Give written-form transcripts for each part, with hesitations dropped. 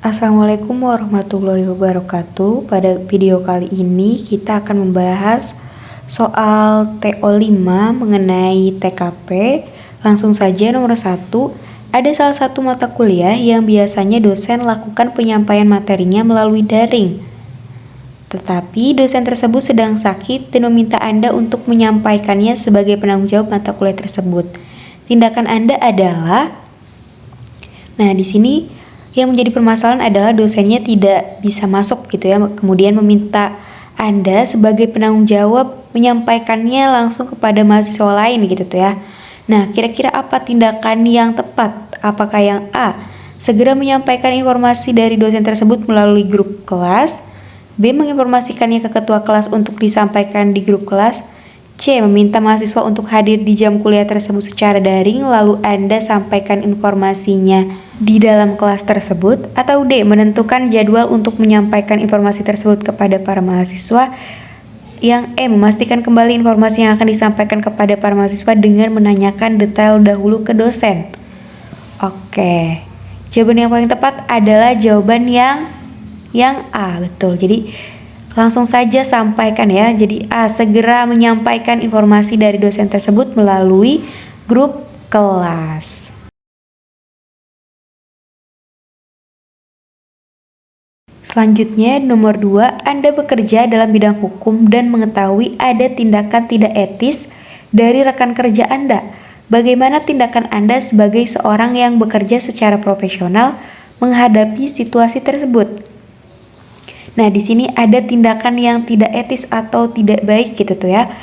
Assalamualaikum warahmatullahi wabarakatuh. Pada video kali ini kita akan membahas soal TO5 mengenai TKP. Langsung saja nomor 1, ada salah satu mata kuliah yang biasanya dosen lakukan penyampaian materinya melalui daring. Tetapi dosen tersebut sedang sakit dan meminta Anda untuk menyampaikannya sebagai penanggung jawab mata kuliah tersebut. Tindakan Anda adalah, nah di sini yang menjadi permasalahan adalah dosennya tidak bisa masuk gitu ya, kemudian meminta Anda sebagai penanggung jawab menyampaikannya langsung kepada mahasiswa lain gitu tuh ya. Nah, kira-kira apa tindakan yang tepat? Apakah yang A, segera menyampaikan informasi dari dosen tersebut melalui grup kelas, B, menginformasikannya ke ketua kelas untuk disampaikan di grup kelas, C, meminta mahasiswa untuk hadir di jam kuliah tersebut secara daring lalu Anda sampaikan informasinya di dalam kelas tersebut, atau D, menentukan jadwal untuk menyampaikan informasi tersebut kepada para mahasiswa, yang E, memastikan kembali informasi yang akan disampaikan kepada para mahasiswa dengan menanyakan detail dahulu ke dosen. Oke, jawaban yang paling tepat adalah jawaban yang A, betul. Jadi langsung saja sampaikan ya. Jadi A, segera menyampaikan informasi dari dosen tersebut melalui grup kelas. Selanjutnya, nomor 2, Anda bekerja dalam bidang hukum dan mengetahui ada tindakan tidak etis dari rekan kerja Anda. Bagaimana tindakan Anda sebagai seorang yang bekerja secara profesional menghadapi situasi tersebut? Nah, di sini ada tindakan yang tidak etis atau tidak baik gitu tuh ya,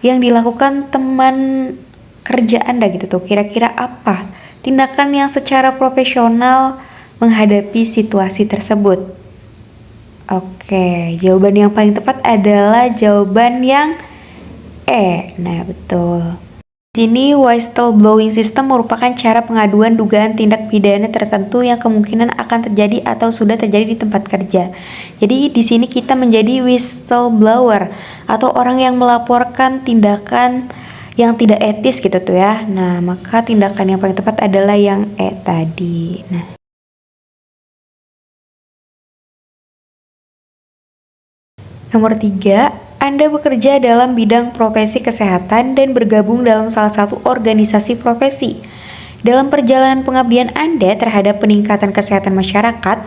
yang dilakukan teman kerja Anda gitu tuh. Kira-kira apa tindakan yang secara profesional menghadapi situasi tersebut? Oke, jawaban yang paling tepat adalah jawaban yang E. Nah, betul. Di sini whistleblowing system merupakan cara pengaduan dugaan tindak pidana tertentu yang kemungkinan akan terjadi atau sudah terjadi di tempat kerja. Jadi di sini kita menjadi whistleblower atau orang yang melaporkan tindakan yang tidak etis gitu tuh ya. Nah, maka tindakan yang paling tepat adalah yang E tadi. Nah, nomor 3, Anda bekerja dalam bidang profesi kesehatan dan bergabung dalam salah satu organisasi profesi. Dalam perjalanan pengabdian Anda terhadap peningkatan kesehatan masyarakat,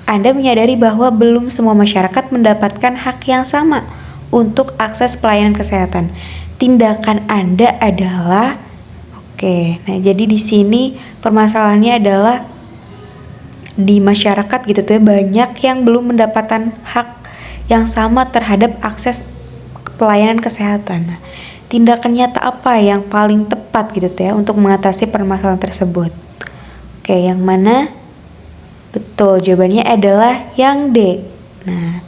Anda menyadari bahwa belum semua masyarakat mendapatkan hak yang sama untuk akses pelayanan kesehatan. Tindakan Anda adalah, nah jadi di sini permasalahannya adalah di masyarakat gitu tuh ya, banyak yang belum mendapatkan hak yang sama terhadap akses pelayanan kesehatan. Nah, tindakan nyata apa yang paling tepat gitu tuh ya untuk mengatasi permasalahan tersebut? Oke, yang mana? Betul, jawabannya adalah yang D. Nah,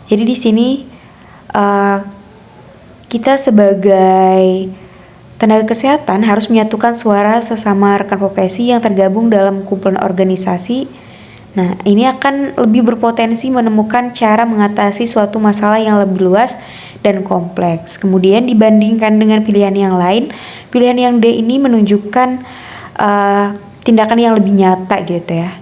jadi di sini kita sebagai tenaga kesehatan harus menyatukan suara sesama rekan profesi yang tergabung dalam kumpulan organisasi. Nah, ini akan lebih berpotensi menemukan cara mengatasi suatu masalah yang lebih luas dan kompleks. Kemudian dibandingkan dengan pilihan yang lain, pilihan yang D ini menunjukkan tindakan yang lebih nyata gitu ya.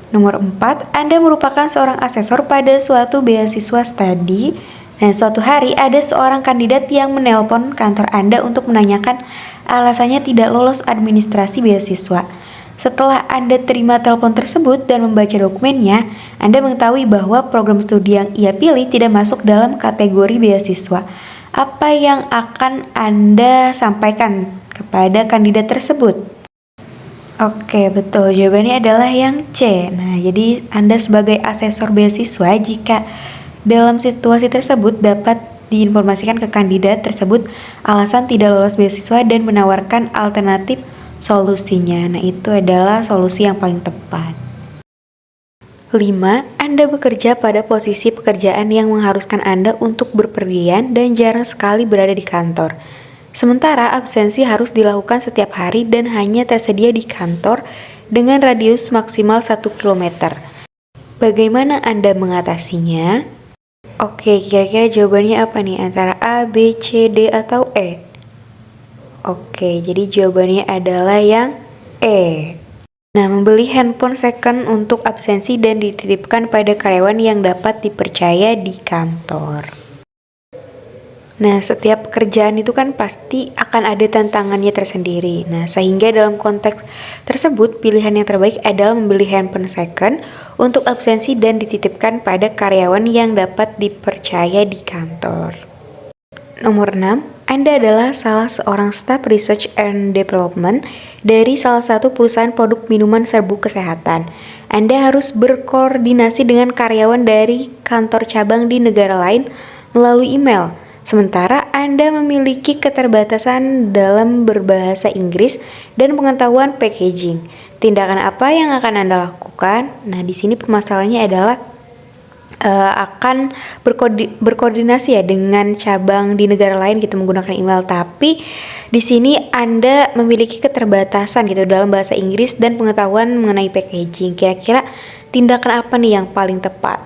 Nomor 4, Anda merupakan seorang asesor pada suatu beasiswa studi. Dan suatu hari ada seorang kandidat yang menelpon kantor Anda untuk menanyakan alasannya tidak lolos administrasi beasiswa. Setelah Anda terima telepon tersebut dan membaca dokumennya, Anda mengetahui bahwa program studi yang ia pilih tidak masuk dalam kategori beasiswa. Apa yang akan Anda sampaikan kepada kandidat tersebut? Oke, betul. Jawabannya adalah yang C. Nah, jadi Anda sebagai asesor beasiswa, jika dalam situasi tersebut dapat diinformasikan ke kandidat tersebut alasan tidak lolos beasiswa dan menawarkan alternatif solusinya. Nah, itu adalah solusi yang paling tepat. 5. Anda bekerja pada posisi pekerjaan yang mengharuskan Anda untuk berpergian dan jarang sekali berada di kantor. Sementara absensi harus dilakukan setiap hari dan hanya tersedia di kantor dengan radius maksimal 1 km. Bagaimana Anda mengatasinya? Oke, kira-kira jawabannya apa nih? Antara A, B, C, D, atau E? Oke, jadi jawabannya adalah yang E. Nah, membeli handphone second untuk absensi dan dititipkan pada karyawan yang dapat dipercaya di kantor. Nah, setiap pekerjaan itu kan pasti akan ada tantangannya tersendiri. Nah, sehingga dalam konteks tersebut, pilihan yang terbaik adalah membeli handphone second untuk absensi dan dititipkan pada karyawan yang dapat dipercaya di kantor. Nomor 6, Anda adalah salah seorang staf research and development dari salah satu perusahaan produk minuman serbuk kesehatan. Anda harus berkoordinasi dengan karyawan dari kantor cabang di negara lain melalui email. Sementara Anda memiliki keterbatasan dalam berbahasa Inggris dan pengetahuan packaging. Tindakan apa yang akan Anda lakukan? Nah, di sini permasalahannya adalah akan berkoordinasi ya dengan cabang di negara lain gitu menggunakan email, tapi di sini Anda memiliki keterbatasan gitu dalam bahasa Inggris dan pengetahuan mengenai packaging. Kira-kira tindakan apa nih yang paling tepat?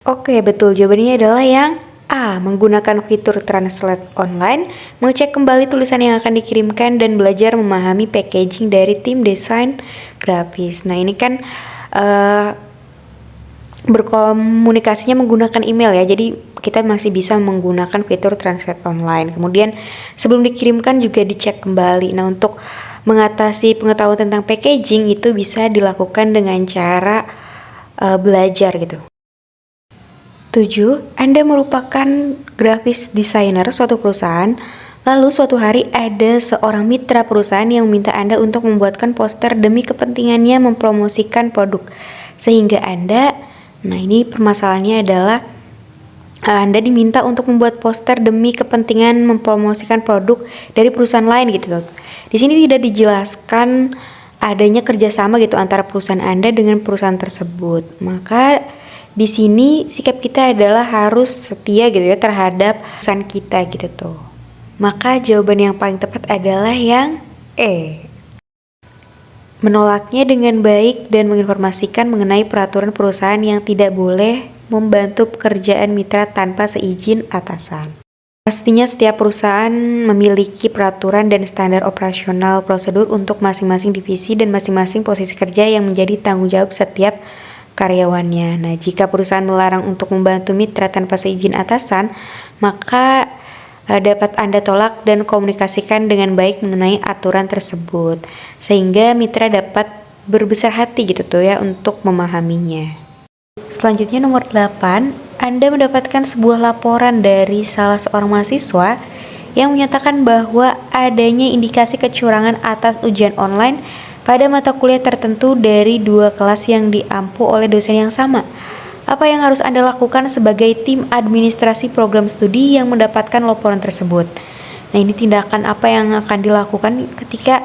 Oke, betul, jawabannya adalah yang A. Menggunakan fitur translate online, mengecek kembali tulisan yang akan dikirimkan dan belajar memahami packaging dari tim desain grafis. Nah, ini kan berkomunikasinya menggunakan email ya, jadi kita masih bisa menggunakan fitur translate online. Kemudian sebelum dikirimkan juga dicek kembali. Nah, untuk mengatasi pengetahuan tentang packaging itu bisa dilakukan dengan cara belajar gitu. 7. Anda merupakan graphics designer suatu perusahaan, lalu suatu hari ada seorang mitra perusahaan yang meminta Anda untuk membuatkan poster demi kepentingannya mempromosikan produk, sehingga Nah, ini permasalahannya adalah Anda diminta untuk membuat poster demi kepentingan mempromosikan produk dari perusahaan lain gitu. Di sini tidak dijelaskan adanya kerjasama gitu antara perusahaan Anda dengan perusahaan tersebut. Maka di sini sikap kita adalah harus setia gitu ya terhadap perusahaan kita gitu tuh. Maka jawaban yang paling tepat adalah yang E. Menolaknya dengan baik dan menginformasikan mengenai peraturan perusahaan yang tidak boleh membantu pekerjaan mitra tanpa seizin atasan. Pastinya setiap perusahaan memiliki peraturan dan standar operasional prosedur untuk masing-masing divisi dan masing-masing posisi kerja yang menjadi tanggung jawab setiap karyawannya. Nah, jika perusahaan melarang untuk membantu mitra tanpa seizin atasan, maka dapat Anda tolak dan komunikasikan dengan baik mengenai aturan tersebut, sehingga mitra dapat berbesar hati gitu tuh ya untuk memahaminya. Selanjutnya nomor 8, Anda mendapatkan sebuah laporan dari salah seorang mahasiswa yang menyatakan bahwa adanya indikasi kecurangan atas ujian online pada mata kuliah tertentu dari 2 kelas yang diampu oleh dosen yang sama. Apa yang harus Anda lakukan sebagai tim administrasi program studi yang mendapatkan laporan tersebut? Nah, ini tindakan apa yang akan dilakukan ketika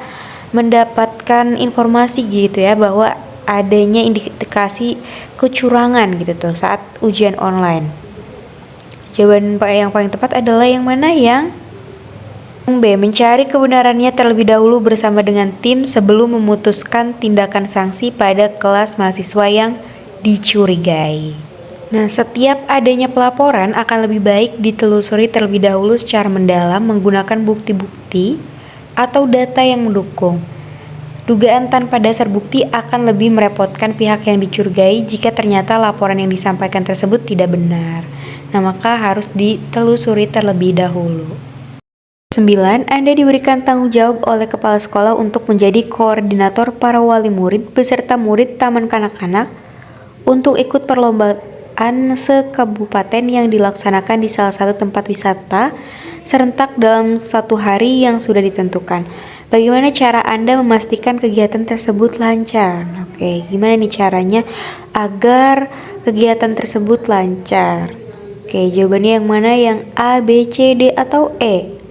mendapatkan informasi gitu ya bahwa adanya indikasi kecurangan gitu tuh saat ujian online. Jawaban yang paling tepat adalah yang mana? Yang B. Mencari kebenarannya terlebih dahulu bersama dengan tim sebelum memutuskan tindakan sanksi pada kelas mahasiswa yang dicurigai. Nah, setiap adanya pelaporan akan lebih baik ditelusuri terlebih dahulu secara mendalam menggunakan bukti-bukti atau data yang mendukung. Dugaan tanpa dasar bukti akan lebih merepotkan pihak yang dicurigai jika ternyata laporan yang disampaikan tersebut tidak benar. Nah, maka harus ditelusuri terlebih dahulu. 9. Anda diberikan tanggung jawab oleh kepala sekolah untuk menjadi koordinator para wali murid beserta murid taman kanak-kanak untuk ikut perlombaan sekabupaten yang dilaksanakan di salah satu tempat wisata serentak dalam 1 hari yang sudah ditentukan. Bagaimana cara Anda memastikan kegiatan tersebut lancar? Oke, gimana nih caranya agar kegiatan tersebut lancar? Oke, jawabannya yang mana? Yang A, B, C, D, atau E?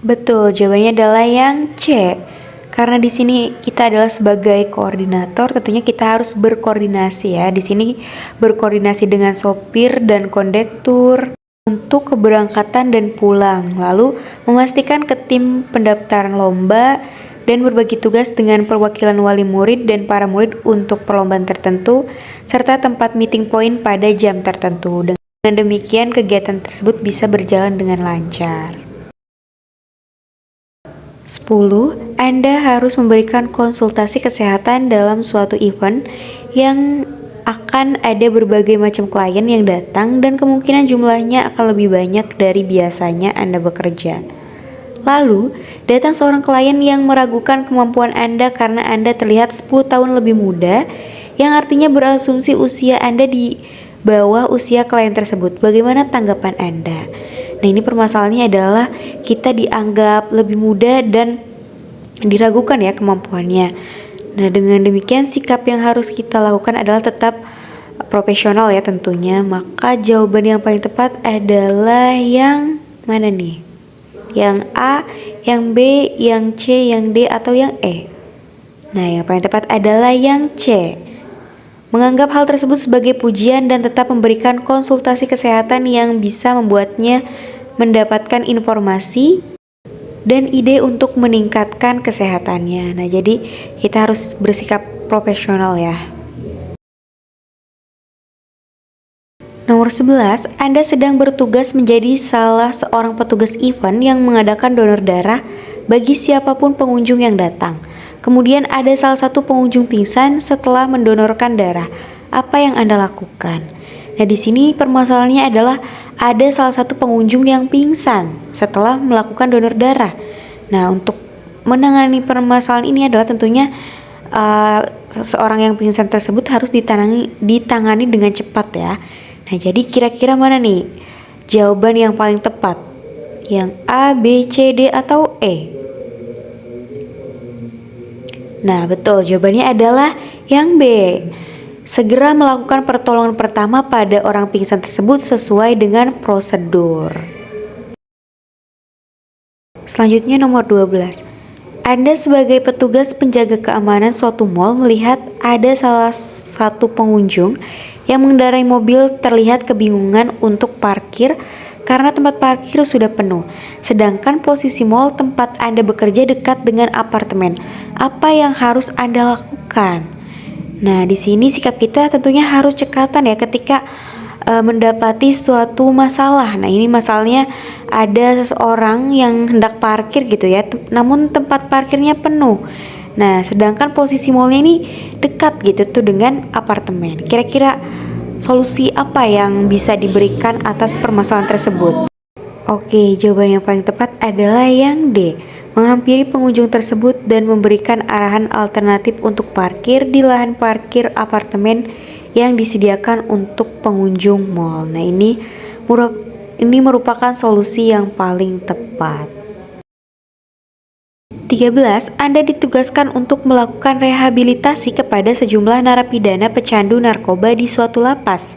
Betul, jawabannya adalah yang C. Karena di sini kita adalah sebagai koordinator, tentunya kita harus berkoordinasi ya. Di sini berkoordinasi dengan sopir dan kondektur untuk keberangkatan dan pulang. Lalu memastikan ke tim pendaftaran lomba dan berbagi tugas dengan perwakilan wali murid dan para murid untuk perlombaan tertentu serta tempat meeting point pada jam tertentu. Dengan demikian kegiatan tersebut bisa berjalan dengan lancar. 10. Anda harus memberikan konsultasi kesehatan dalam suatu event yang akan ada berbagai macam klien yang datang dan kemungkinan jumlahnya akan lebih banyak dari biasanya Anda bekerja. Lalu, datang seorang klien yang meragukan kemampuan Anda karena Anda terlihat 10 tahun lebih muda, yang artinya berasumsi usia Anda di bawah usia klien tersebut. Bagaimana tanggapan Anda? Nah, ini permasalahannya adalah kita dianggap lebih muda dan diragukan ya kemampuannya. Nah, dengan demikian sikap yang harus kita lakukan adalah tetap profesional ya tentunya. Maka jawaban yang paling tepat adalah yang mana nih? Yang A, yang B, yang C, yang D, atau yang E? Nah, yang paling tepat adalah yang C. Menganggap hal tersebut sebagai pujian dan tetap memberikan konsultasi kesehatan yang bisa membuatnya mendapatkan informasi dan ide untuk meningkatkan kesehatannya. Nah, jadi kita harus bersikap profesional ya. Nomor 11, Anda sedang bertugas menjadi salah seorang petugas event yang mengadakan donor darah bagi siapapun pengunjung yang datang. Kemudian ada salah satu pengunjung pingsan setelah mendonorkan darah. Apa yang Anda lakukan? Nah, di sini permasalahannya adalah ada salah satu pengunjung yang pingsan setelah melakukan donor darah. Nah, untuk menangani permasalahan ini adalah tentunya seseorang yang pingsan tersebut harus ditangani dengan cepat ya. Nah, jadi kira-kira mana nih jawaban yang paling tepat? Yang A, B, C, D, atau E? Nah, betul, jawabannya adalah yang B. Segera melakukan pertolongan pertama pada orang pingsan tersebut sesuai dengan prosedur. Selanjutnya nomor 12. Anda sebagai petugas penjaga keamanan suatu mal melihat ada salah satu pengunjung yang mengendarai mobil terlihat kebingungan untuk parkir karena tempat parkir sudah penuh. Sedangkan posisi mal tempat Anda bekerja dekat dengan apartemen. Apa yang harus Anda lakukan? Nah, di sini sikap kita tentunya harus cekatan ya ketika mendapati suatu masalah. Nah, ini masalahnya ada seseorang yang hendak parkir gitu ya, namun tempat parkirnya penuh. Nah, sedangkan posisi malnya ini dekat gitu tuh dengan apartemen. Kira-kira solusi apa yang bisa diberikan atas permasalahan tersebut? Oke, jawaban yang paling tepat adalah yang D. Menghampiri pengunjung tersebut dan memberikan arahan alternatif untuk parkir di lahan parkir apartemen yang disediakan untuk pengunjung mal. Nah, ini merupakan solusi yang paling tepat. 13. Anda ditugaskan untuk melakukan rehabilitasi kepada sejumlah narapidana pecandu narkoba di suatu lapas.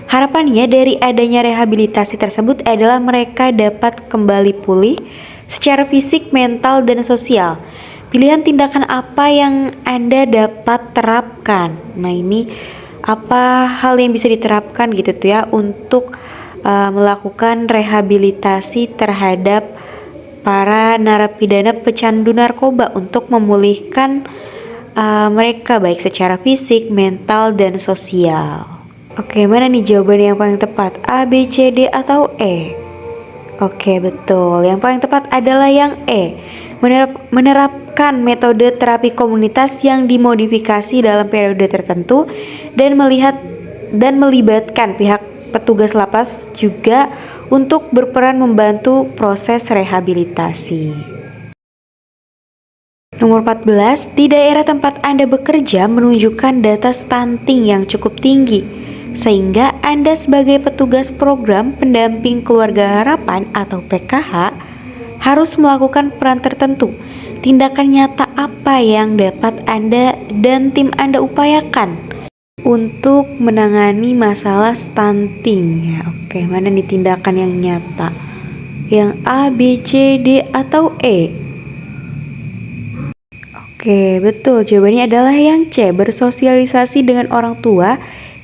Harapannya dari adanya rehabilitasi tersebut adalah mereka dapat kembali pulih secara fisik, mental, dan sosial. Pilihan tindakan apa yang Anda dapat terapkan? Nah, ini apa hal yang bisa diterapkan gitu tuh ya untuk melakukan rehabilitasi terhadap para narapidana pecandu narkoba untuk memulihkan mereka baik secara fisik, mental, dan sosial. Oke, mana nih jawaban yang paling tepat? A, B, C, D, atau E? Oke, betul. Yang paling tepat adalah yang E. Menerapkan metode terapi komunitas yang dimodifikasi dalam periode tertentu dan melibatkan pihak petugas lapas juga untuk berperan membantu proses rehabilitasi. Nomor 14, di daerah tempat Anda bekerja menunjukkan data stunting yang cukup tinggi, sehingga Anda sebagai petugas program pendamping keluarga harapan atau PKH harus melakukan peran tertentu. Tindakan nyata apa yang dapat Anda dan tim Anda upayakan untuk menangani masalah stunting ya? Oke, mana nih tindakan yang nyata? Yang A, B, C, D, atau E? Oke, betul. Jawabannya adalah yang C. Bersosialisasi dengan orang tua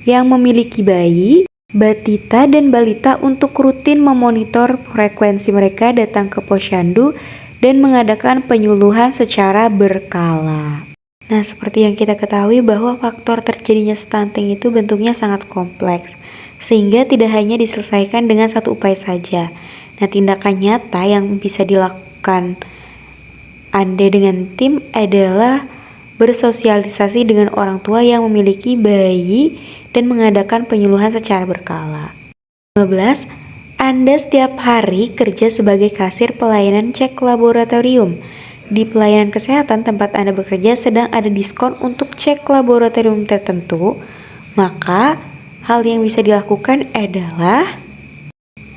yang memiliki bayi, batita, dan balita untuk rutin memonitor frekuensi mereka datang ke posyandu dan mengadakan penyuluhan secara berkala. Nah, seperti yang kita ketahui bahwa faktor terjadinya stunting itu bentuknya sangat kompleks, sehingga tidak hanya diselesaikan dengan satu upaya saja. Nah, tindakan nyata yang bisa dilakukan Anda dengan tim adalah bersosialisasi dengan orang tua yang memiliki bayi dan mengadakan penyuluhan secara berkala. 15. Anda setiap hari kerja sebagai kasir pelayanan cek laboratorium. Di pelayanan kesehatan tempat Anda bekerja sedang ada diskon untuk cek laboratorium tertentu, maka hal yang bisa dilakukan adalah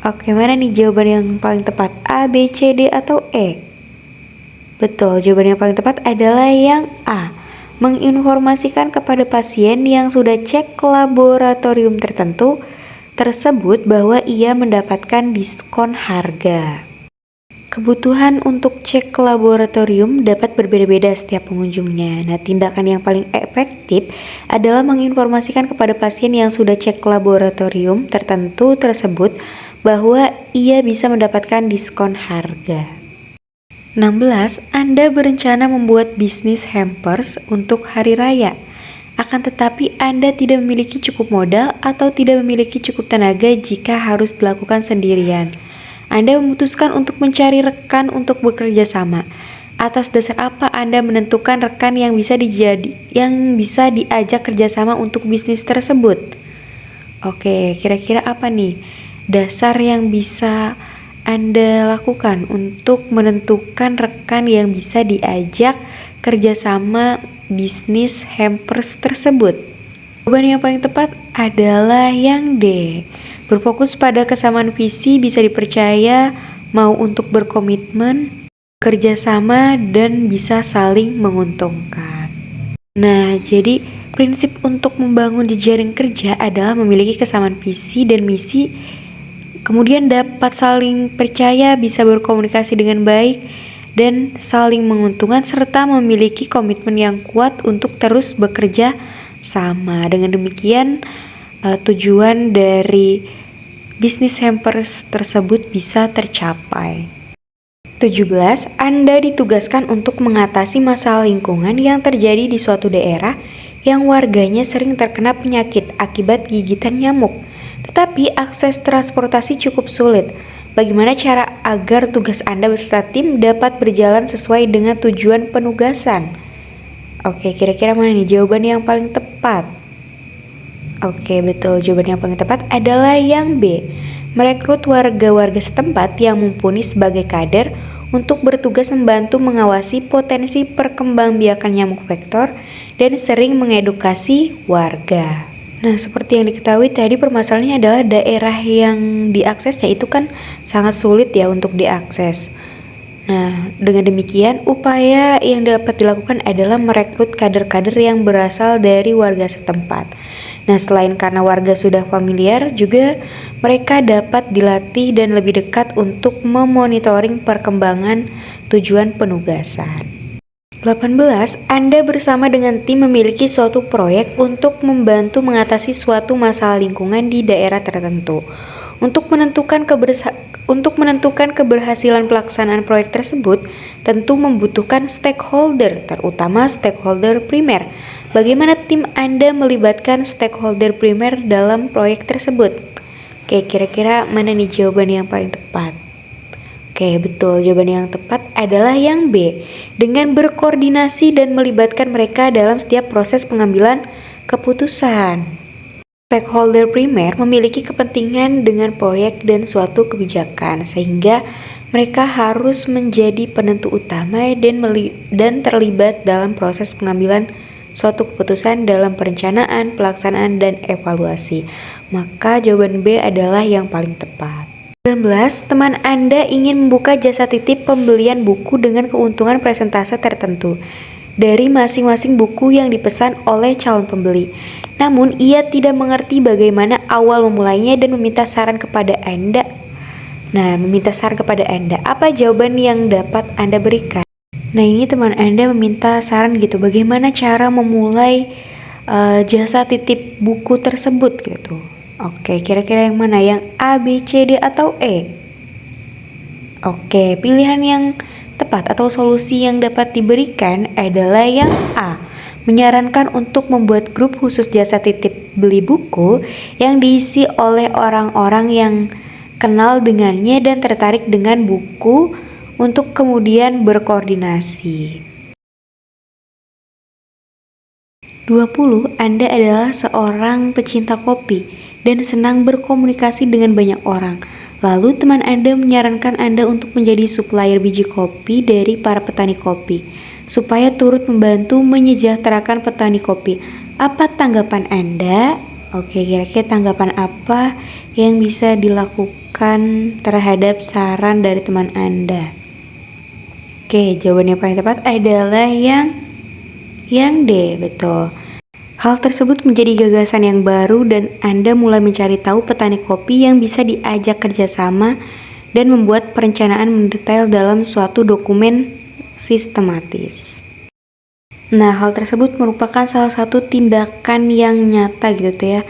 oke, mana nih jawaban yang paling tepat? A, B, C, D, atau E? Betul, jawaban yang paling tepat adalah yang A. Menginformasikan kepada pasien yang sudah cek laboratorium tertentu tersebut bahwa ia mendapatkan diskon harga. Kebutuhan untuk cek laboratorium dapat berbeda-beda setiap pengunjungnya. Nah, tindakan yang paling efektif adalah menginformasikan kepada pasien yang sudah cek laboratorium tertentu tersebut bahwa ia bisa mendapatkan diskon harga. 16. Anda berencana membuat bisnis hampers untuk hari raya. Akan tetapi Anda tidak memiliki cukup modal atau tidak memiliki cukup tenaga jika harus dilakukan sendirian. Anda memutuskan untuk mencari rekan untuk bekerja sama. Atas dasar apa Anda menentukan rekan yang bisa diajak kerjasama untuk bisnis tersebut? Oke, kira-kira apa nih dasar yang bisa Anda lakukan untuk menentukan rekan yang bisa diajak kerjasama bisnis hampers tersebut? Jawaban yang paling tepat adalah yang D. Berfokus pada kesamaan visi, bisa dipercaya, mau untuk berkomitmen, kerjasama, dan bisa saling menguntungkan. Nah, jadi prinsip untuk membangun jejaring kerja adalah memiliki kesamaan visi dan misi, kemudian dapat saling percaya, bisa berkomunikasi dengan baik, dan saling menguntungkan, serta memiliki komitmen yang kuat untuk terus bekerja sama. Dengan demikian, tujuan dari bisnis hampers tersebut bisa tercapai. 17. Anda ditugaskan untuk mengatasi masalah lingkungan yang terjadi di suatu daerah yang warganya sering terkena penyakit akibat gigitan nyamuk, tetapi akses transportasi cukup sulit. Bagaimana cara agar tugas Anda beserta tim dapat berjalan sesuai dengan tujuan penugasan? Oke, kira-kira mana nih jawaban yang paling tepat? Oke, betul. Jawaban yang paling tepat adalah yang B. Merekrut warga-warga setempat yang mumpuni sebagai kader untuk bertugas membantu mengawasi potensi perkembangbiakan nyamuk vektor dan sering mengedukasi warga. Nah, seperti yang diketahui tadi permasalahannya adalah daerah yang diaksesnya itu kan sangat sulit ya untuk diakses. Nah, dengan demikian upaya yang dapat dilakukan adalah merekrut kader-kader yang berasal dari warga setempat. Nah, selain karena warga sudah familiar, juga mereka dapat dilatih dan lebih dekat untuk memonitoring perkembangan tujuan penugasan. 18. Anda bersama dengan tim memiliki suatu proyek untuk membantu mengatasi suatu masalah lingkungan di daerah tertentu. Untuk menentukan keberhasilan pelaksanaan proyek tersebut, tentu membutuhkan stakeholder, terutama stakeholder primer. Bagaimana tim Anda melibatkan stakeholder primer dalam proyek tersebut? Oke, kira-kira mana nih jawaban yang paling tepat? Oke, betul. Jawaban yang tepat adalah yang B. Dengan berkoordinasi dan melibatkan mereka dalam setiap proses pengambilan keputusan. Stakeholder primer memiliki kepentingan dengan proyek dan suatu kebijakan, sehingga mereka harus menjadi penentu utama dan terlibat dalam proses pengambilan suatu keputusan dalam perencanaan, pelaksanaan, dan evaluasi. Maka jawaban B adalah yang paling tepat. 19. Teman Anda ingin membuka jasa titip pembelian buku dengan keuntungan persentase tertentu dari masing-masing buku yang dipesan oleh calon pembeli. Namun, ia tidak mengerti bagaimana awal memulainya dan meminta saran kepada Anda. Apa jawaban yang dapat Anda berikan? Nah, ini teman Anda meminta saran gitu, bagaimana cara memulai jasa titip buku tersebut gitu. Oke, kira-kira yang mana? Yang A, B, C, D, atau E? Oke, pilihan yang tepat atau solusi yang dapat diberikan adalah yang A. Menyarankan untuk membuat grup khusus jasa titip beli buku yang diisi oleh orang-orang yang kenal dengannya dan tertarik dengan buku untuk kemudian berkoordinasi. 20. Anda adalah seorang pecinta kopi dan senang berkomunikasi dengan banyak orang. Lalu teman Anda menyarankan Anda untuk menjadi supplier biji kopi dari para petani kopi, supaya turut membantu menyejahterakan petani kopi. Apa tanggapan Anda? Oke, kira-kira tanggapan apa yang bisa dilakukan terhadap saran dari teman Anda? Oke, jawaban yang paling tepat adalah yang D, betul. Hal tersebut menjadi gagasan yang baru dan Anda mulai mencari tahu petani kopi yang bisa diajak kerjasama dan membuat perencanaan mendetail dalam suatu dokumen sistematis. Nah, hal tersebut merupakan salah satu tindakan yang nyata gitu tuh ya,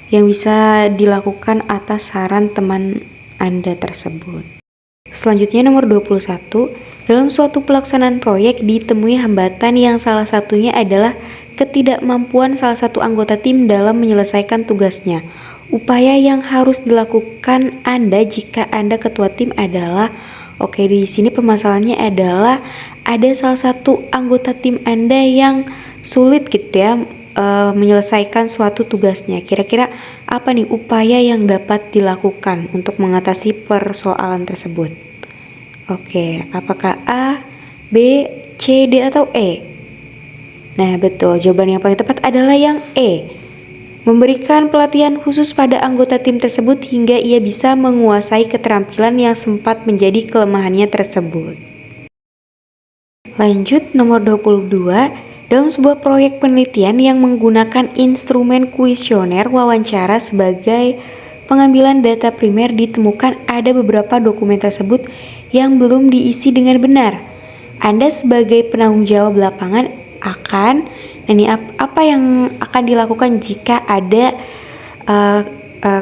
yang bisa dilakukan atas saran teman Anda tersebut. Selanjutnya nomor 21, dalam suatu pelaksanaan proyek ditemui hambatan yang salah satunya adalah ketidakmampuan salah satu anggota tim dalam menyelesaikan tugasnya. Upaya yang harus dilakukan Anda jika Anda ketua tim adalah, oke, di sini permasalahannya adalah ada salah satu anggota tim Anda yang sulit gitu ya menyelesaikan suatu tugasnya. Kira-kira apa nih upaya yang dapat dilakukan untuk mengatasi persoalan tersebut? Oke, apakah A, B, C, D, atau E? Nah, betul. Jawaban yang paling tepat adalah yang E. Memberikan pelatihan khusus pada anggota tim tersebut hingga ia bisa menguasai keterampilan yang sempat menjadi kelemahannya tersebut. Lanjut nomor 22. Dalam sebuah proyek penelitian yang menggunakan instrumen kuesioner wawancara sebagai pengambilan data primer, ditemukan ada beberapa dokumen tersebut yang belum diisi dengan benar. Anda sebagai penanggung jawab lapangan apa yang akan dilakukan jika ada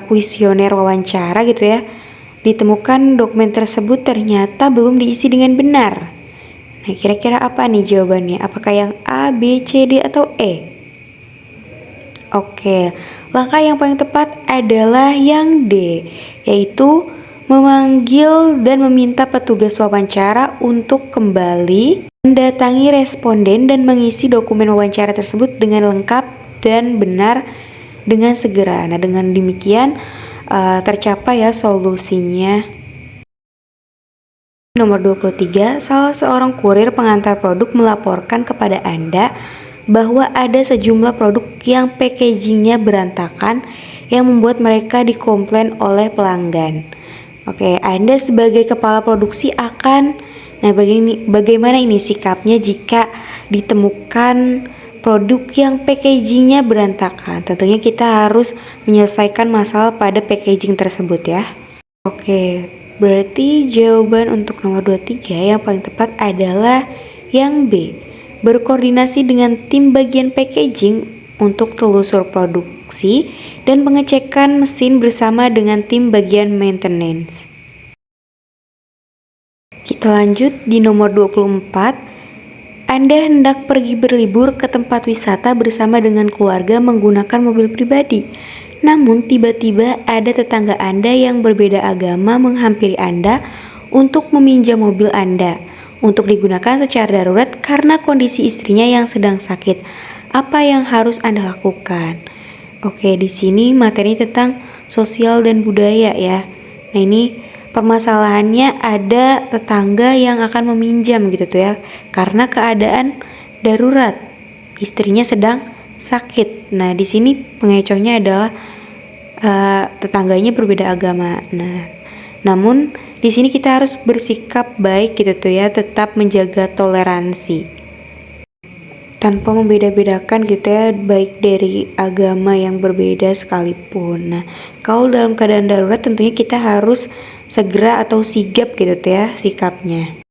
kuesioner wawancara gitu ya, ditemukan dokumen tersebut ternyata belum diisi dengan benar. Nah, kira-kira apa nih jawabannya? Apakah yang A, B, C, D, atau E? Oke, langkah yang paling tepat adalah yang D, yaitu memanggil dan meminta petugas wawancara untuk kembali mendatangi responden dan mengisi dokumen wawancara tersebut dengan lengkap dan benar dengan segera. Nah, dengan demikian tercapai ya solusinya. Nomor 23, salah seorang kurir pengantar produk melaporkan kepada Anda bahwa ada sejumlah produk yang packagingnya berantakan yang membuat mereka dikomplain oleh pelanggan. Oke, Anda sebagai kepala produksi bagaimana ini sikapnya jika ditemukan produk yang packagingnya berantakan? Tentunya kita harus menyelesaikan masalah pada packaging tersebut ya. Oke, berarti jawaban untuk nomor 23 yang paling tepat adalah yang B. Berkoordinasi dengan tim bagian packaging untuk telusur produksi dan pengecekan mesin bersama dengan tim bagian maintenance. Kita lanjut di nomor 24. Anda hendak pergi berlibur ke tempat wisata bersama dengan keluarga menggunakan mobil pribadi. Namun tiba-tiba ada tetangga Anda yang berbeda agama menghampiri Anda untuk meminjam mobil Anda untuk digunakan secara darurat karena kondisi istrinya yang sedang sakit. Apa yang harus Anda lakukan? Oke, di sini materi tentang sosial dan budaya ya. Nah, ini permasalahannya ada tetangga yang akan meminjam gitu tuh ya, karena keadaan darurat. Istrinya sedang sakit. Nah, di sini pengecohnya adalah tetangganya berbeda agama. Nah, namun di sini kita harus bersikap baik gitu tuh ya, tetap menjaga toleransi tanpa membeda-bedakan gitu ya, baik dari agama yang berbeda sekalipun. Nah, kalau dalam keadaan darurat tentunya kita harus segera atau sigap gitu tuh ya sikapnya.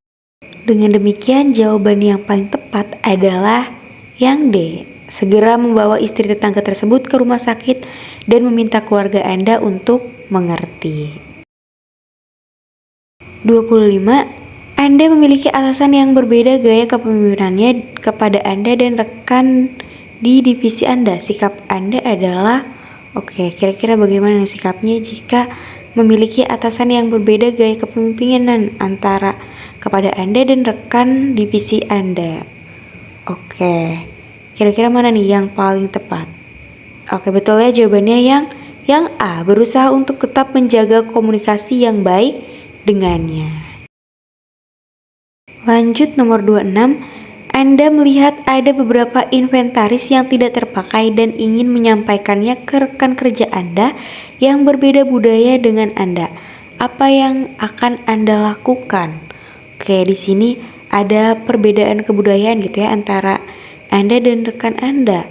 Dengan demikian jawaban yang paling tepat adalah yang D. Segera membawa istri tetangga tersebut ke rumah sakit dan meminta keluarga Anda untuk mengerti. 25. Anda memiliki atasan yang berbeda gaya kepemimpinannya kepada Anda dan rekan di divisi Anda. Sikap Anda adalah, oke, kira-kira bagaimana sikapnya jika memiliki atasan yang berbeda gaya kepemimpinan antara kepada Anda dan rekan divisi Anda. Oke, kira-kira mana nih yang paling tepat? Oke, betul ya jawabannya yang A, berusaha untuk tetap menjaga komunikasi yang baik dengannya. Lanjut nomor 26, Anda melihat ada beberapa inventaris yang tidak terpakai dan ingin menyampaikannya ke rekan kerja Anda yang berbeda budaya dengan Anda. Apa yang akan Anda lakukan? Oke, di sini ada perbedaan kebudayaan gitu ya antara Anda dan rekan Anda.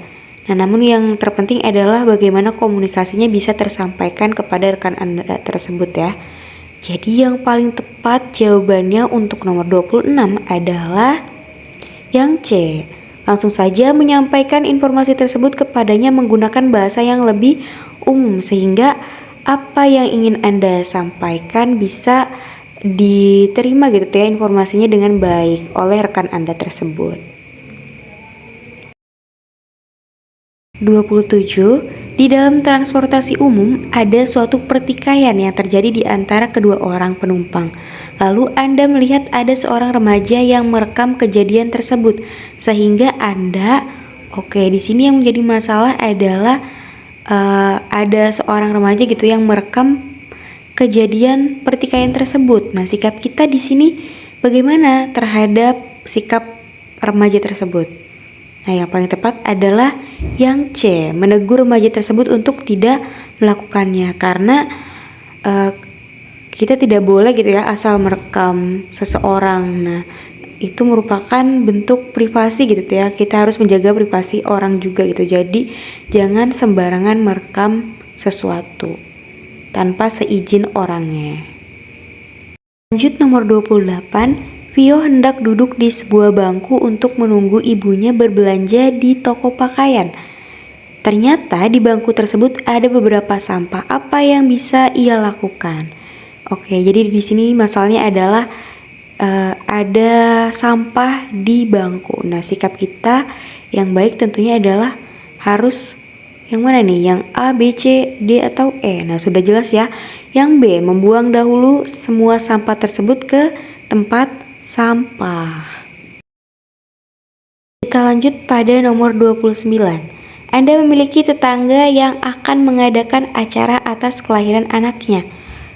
Nah, namun yang terpenting adalah bagaimana komunikasinya bisa tersampaikan kepada rekan Anda tersebut ya. Jadi yang paling tepat jawabannya untuk nomor 26 adalah yang C. Langsung saja menyampaikan informasi tersebut kepadanya menggunakan bahasa yang lebih umum sehingga apa yang ingin Anda sampaikan bisa diterima gitu ya informasinya dengan baik oleh rekan Anda tersebut. 27. Di dalam transportasi umum ada suatu pertikaian yang terjadi di antara kedua orang penumpang. Lalu Anda melihat ada seorang remaja yang merekam kejadian tersebut sehingga Anda, di sini yang menjadi masalah adalah ada seorang remaja gitu yang merekam kejadian pertikaian tersebut. Nah, sikap kita di sini bagaimana terhadap sikap remaja tersebut? Nah, yang paling tepat adalah yang C, menegur remaja tersebut untuk tidak melakukannya karena kita tidak boleh gitu ya asal merekam seseorang. Nah, itu merupakan bentuk privasi gitu ya. Kita harus menjaga privasi orang juga gitu. Jadi, jangan sembarangan merekam sesuatu tanpa seizin orangnya. Lanjut nomor 28. Vio hendak duduk di sebuah bangku untuk menunggu ibunya berbelanja di toko pakaian. Ternyata di bangku tersebut ada beberapa sampah. Apa yang bisa ia lakukan? Jadi di sini masalahnya adalah ada sampah di bangku. Nah, sikap kita yang baik tentunya adalah harus yang mana nih? Yang A, B, C, D, atau E? Nah, sudah jelas ya. Yang B, membuang dahulu semua sampah tersebut ke tempat sampah. Kita lanjut pada nomor 29. Anda memiliki tetangga yang akan mengadakan acara atas kelahiran anaknya.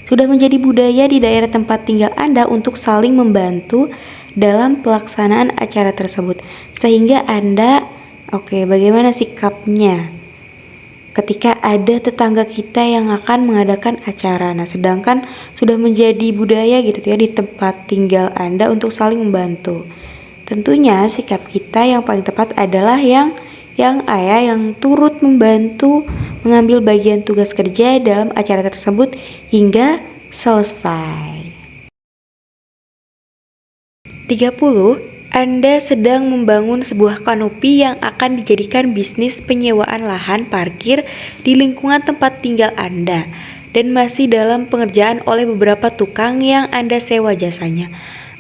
Sudah menjadi budaya di daerah tempat tinggal Anda untuk saling membantu dalam pelaksanaan acara tersebut. Sehingga Anda, bagaimana sikapnya ketika ada tetangga kita yang akan mengadakan acara. Nah, sedangkan sudah menjadi budaya gitu ya di tempat tinggal Anda untuk saling membantu. Tentunya sikap kita yang paling tepat adalah yang A ya, yang turut membantu mengambil bagian tugas kerja dalam acara tersebut hingga selesai. 30. Anda sedang membangun sebuah kanopi yang akan dijadikan bisnis penyewaan lahan parkir di lingkungan tempat tinggal Anda dan masih dalam pengerjaan oleh beberapa tukang yang Anda sewa jasanya.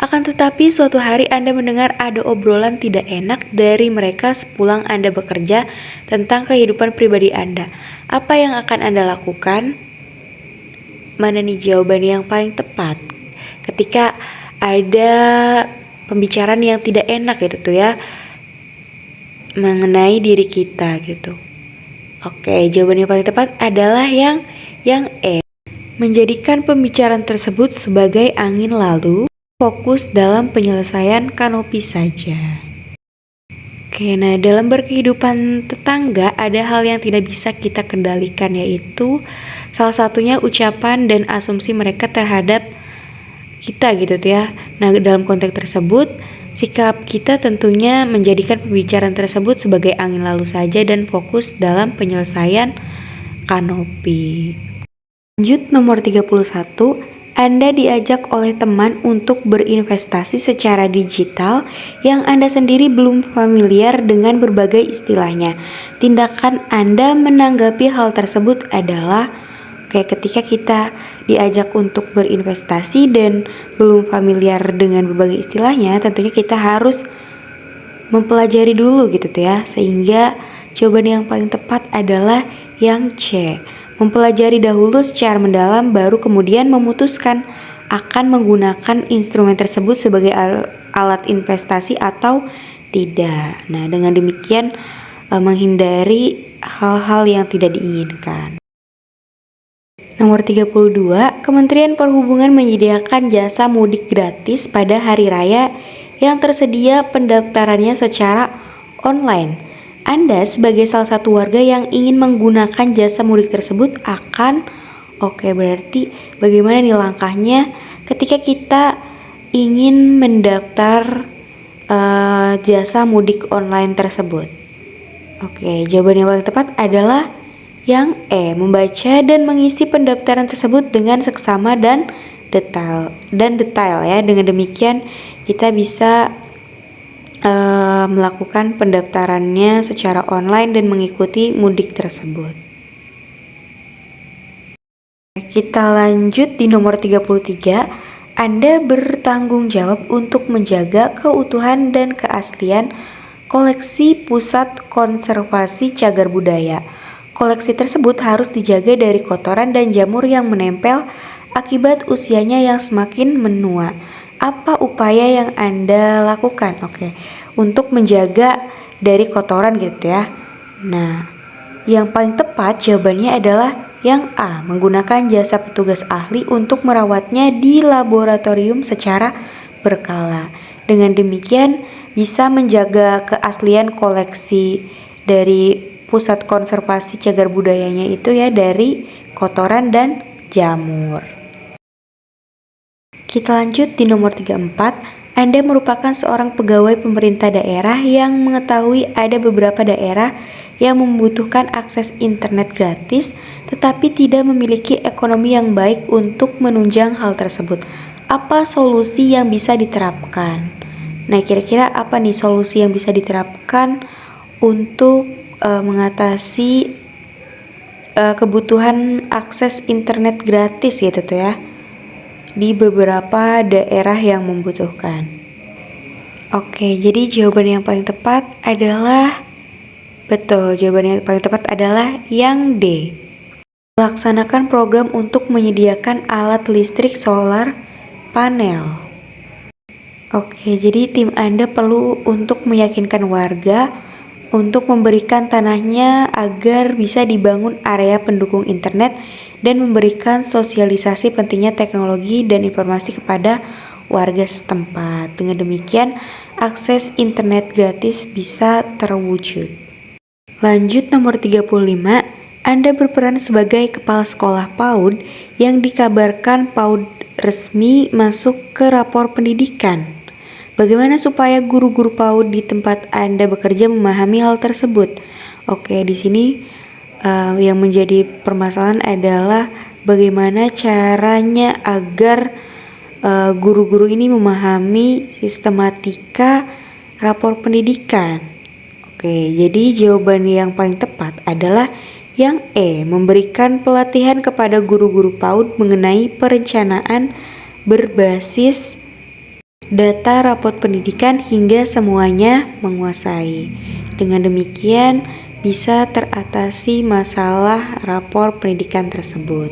Akan tetapi suatu hari Anda mendengar ada obrolan tidak enak dari mereka sepulang Anda bekerja tentang kehidupan pribadi Anda. Apa yang akan Anda lakukan? Mana nih jawaban yang paling tepat? Ketika ada pembicaraan yang tidak enak gitu tuh ya mengenai diri kita gitu. Jawaban yang paling tepat adalah yang E. Menjadikan pembicaraan tersebut sebagai angin lalu, fokus dalam penyelesaian kanopi saja. Nah dalam berkehidupan tetangga ada hal yang tidak bisa kita kendalikan, yaitu salah satunya ucapan dan asumsi mereka terhadap kita gitu ya. Nah, dalam konteks tersebut, sikap kita tentunya menjadikan pembicaraan tersebut sebagai angin lalu saja dan fokus dalam penyelesaian kanopi. Lanjut nomor 31, Anda diajak oleh teman untuk berinvestasi secara digital yang Anda sendiri belum familiar dengan berbagai istilahnya. Tindakan Anda menanggapi hal tersebut adalah ketika kita diajak untuk berinvestasi dan belum familiar dengan berbagai istilahnya, tentunya kita harus mempelajari dulu gitu tuh ya. Sehingga jawaban yang paling tepat adalah yang C. Mempelajari dahulu secara mendalam baru kemudian memutuskan akan menggunakan instrumen tersebut sebagai alat investasi atau tidak. Nah, dengan demikian menghindari hal-hal yang tidak diinginkan. Nomor 32, Kementerian Perhubungan menyediakan jasa mudik gratis pada hari raya yang tersedia pendaftarannya secara online. Anda sebagai salah satu warga yang ingin menggunakan jasa mudik tersebut berarti bagaimana nih langkahnya ketika kita ingin mendaftar jasa mudik online tersebut? Jawaban yang paling tepat adalah yang E, membaca dan mengisi pendaftaran tersebut dengan seksama dan detail ya. Dengan demikian kita bisa melakukan pendaftarannya secara online dan mengikuti mudik tersebut. Kita lanjut di nomor 33. Anda bertanggung jawab untuk menjaga keutuhan dan keaslian koleksi Pusat Konservasi Cagar Budaya. Koleksi tersebut harus dijaga dari kotoran dan jamur yang menempel akibat usianya yang semakin menua. Apa upaya yang Anda lakukan? Untuk menjaga dari kotoran gitu ya. Nah, yang paling tepat jawabannya adalah yang A, menggunakan jasa petugas ahli untuk merawatnya di laboratorium secara berkala. Dengan demikian bisa menjaga keaslian koleksi dari Pusat Konservasi Cagar Budayanya itu ya dari kotoran dan jamur. Kita lanjut di nomor 34. Anda merupakan seorang pegawai pemerintah daerah yang mengetahui ada beberapa daerah yang membutuhkan akses internet gratis tetapi tidak memiliki ekonomi yang baik untuk menunjang hal tersebut. Apa solusi yang bisa diterapkan? Nah, kira-kira apa nih solusi yang bisa diterapkan untuk mengatasi kebutuhan akses internet gratis gitu tuh ya di beberapa daerah yang membutuhkan. Jadi jawaban yang paling tepat adalah yang D. Melaksanakan program untuk menyediakan alat listrik solar panel. Jadi tim Anda perlu untuk meyakinkan warga untuk memberikan tanahnya agar bisa dibangun area pendukung internet dan memberikan sosialisasi pentingnya teknologi dan informasi kepada warga setempat. Dengan demikian, akses internet gratis bisa terwujud. Lanjut nomor 35, Anda berperan sebagai kepala sekolah PAUD yang dikabarkan PAUD resmi masuk ke rapor pendidikan. Bagaimana supaya guru-guru PAUD di tempat Anda bekerja memahami hal tersebut? Di sini yang menjadi permasalahan adalah bagaimana caranya agar guru-guru ini memahami sistematika rapor pendidikan. Jadi jawaban yang paling tepat adalah yang E, memberikan pelatihan kepada guru-guru PAUD mengenai perencanaan berbasis data rapor pendidikan hingga semuanya menguasai. Dengan demikian bisa teratasi masalah rapor pendidikan tersebut.